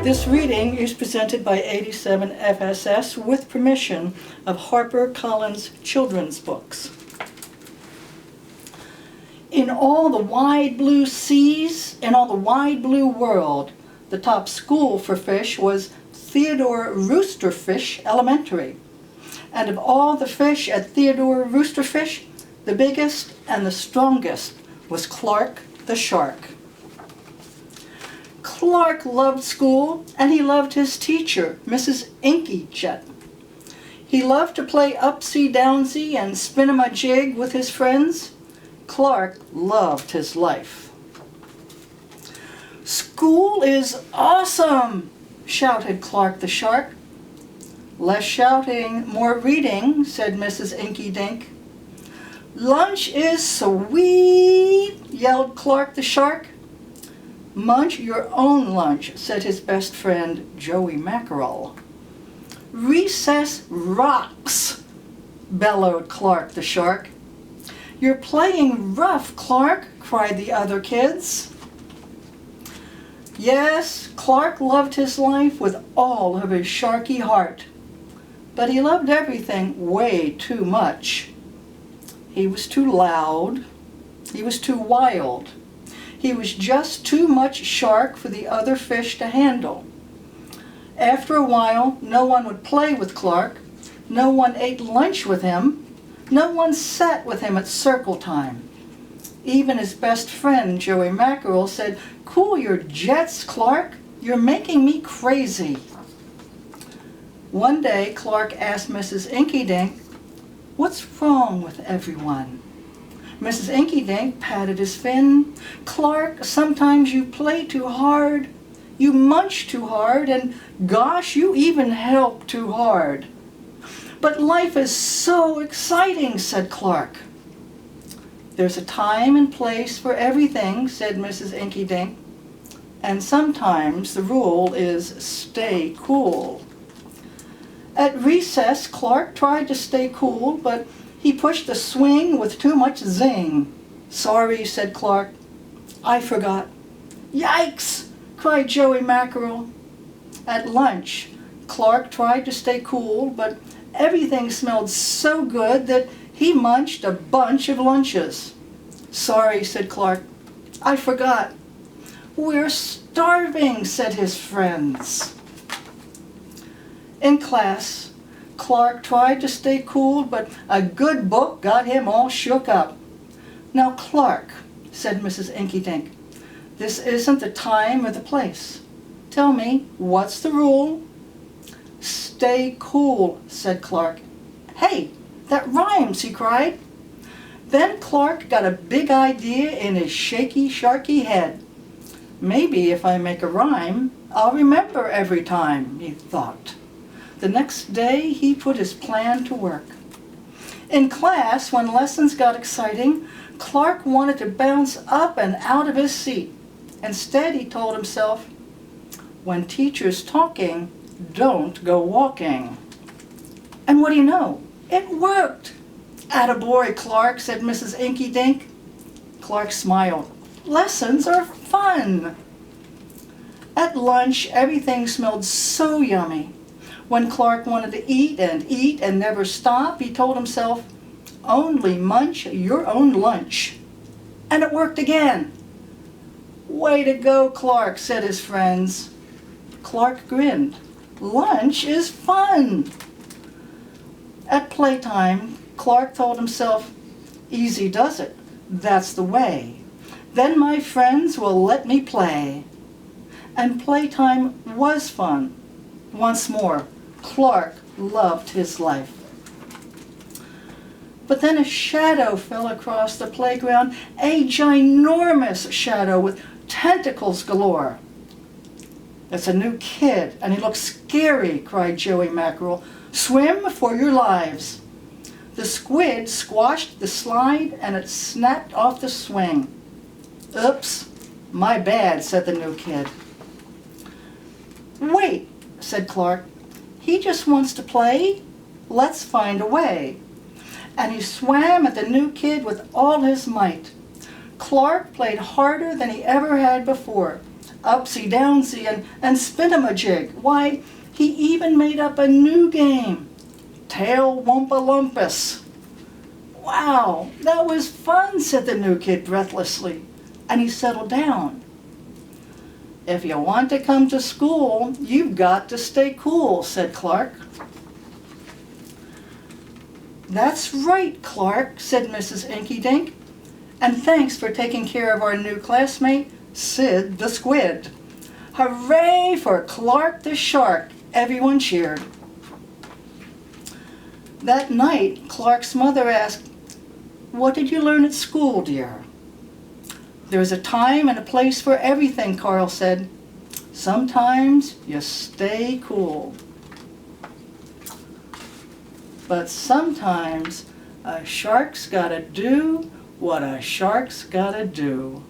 This reading is presented by 87 FSS with permission of HarperCollins Children's Books. In all the wide blue seas, in all the wide blue world, the top school for fish was Theodore Roosterfish Elementary. And of all the fish at Theodore Roosterfish, the biggest and the strongest was Clark the shark. Clark loved school, and he loved his teacher, Mrs. Inkyjet. He loved to play upsy-downsy and spin-a-jig with his friends. Clark loved his life. "School is awesome!" shouted Clark the shark. "Less shouting, more reading," said Mrs. Inky Dink. "Lunch is sweet!" yelled Clark the shark. "Munch your own lunch," said his best friend, Joey Mackerel. "Recess rocks!" bellowed Clark the shark. "You're playing rough, Clark," cried the other kids. Yes, Clark loved his life with all of his sharky heart, but he loved everything way too much. He was too loud. He was too wild. He was just too much shark for the other fish to handle. After a while, no one would play with Clark. No one ate lunch with him. No one sat with him at circle time. Even his best friend, Joey Mackerel, said, "Cool your jets, Clark. You're making me crazy." One day, Clark asked Mrs. Inky Dink, "What's wrong with everyone?" Mrs. Inky Dink patted his fin. "Clark, sometimes you play too hard, you munch too hard, and gosh, you even help too hard." "But life is so exciting," said Clark. "There's a time and place for everything," said Mrs. Inky Dink. "And sometimes the rule is stay cool." At recess, Clark tried to stay cool, but he pushed the swing with too much zing. "Sorry," said Clark. "I forgot." "Yikes!" cried Joey Mackerel. At lunch, Clark tried to stay cool, but everything smelled so good that he munched a bunch of lunches. "Sorry," said Clark. "I forgot." "We're starving," said his friends. In class, Clark tried to stay cool, but a good book got him all shook up. "Now, Clark," said Mrs. Inky Dink, "this isn't the time or the place. Tell me, what's the rule?" "Stay cool," said Clark. "Hey, that rhymes," he cried. Then Clark got a big idea in his shaky, sharky head. "Maybe if I make a rhyme, I'll remember every time," he thought. The next day, he put his plan to work. In class, when lessons got exciting, Clark wanted to bounce up and out of his seat. Instead, he told himself, "When teacher's talking, don't go walking." And what do you know? It worked! "Attaboy, Clark," said Mrs. Inky Dink. Clark smiled. Lessons are fun! At lunch, everything smelled so yummy. When Clark wanted to eat and never stop, he told himself, "Only munch your own lunch." And it worked again. "Way to go, Clark," said his friends. Clark grinned. Lunch is fun! At playtime, Clark told himself, "Easy does it. That's the way. Then my friends will let me play." And playtime was fun. Once more, Clark loved his life. But then a shadow fell across the playground, a ginormous shadow with tentacles galore. "It's a new kid, and he looks scary," cried Joey Mackerel. "Swim for your lives." The squid squashed the slide, and it snapped off the swing. "Oops, my bad," said the new kid. "Wait," said Clark. "He just wants to play. Let's find a way." And he swam at the new kid with all his might. Clark played harder than he ever had before. upsy-downsy, and spin-em-a-jig. Why, he even made up a new game, Tail Wumpa-Lumpus. Wow, that was fun, said the new kid breathlessly, and he settled down. If you want to come to school, you've got to stay cool, said Clark. That's right, Clark, said Mrs. Inky-Dink, and thanks for taking care of our new classmate, Sid the Squid. Hooray for Clark the Shark, everyone cheered. That night, Clark's mother asked, "What did you learn at school, dear?" "There's a time and a place for everything," Carl said. "Sometimes you stay cool. But sometimes a shark's gotta do what a shark's gotta do."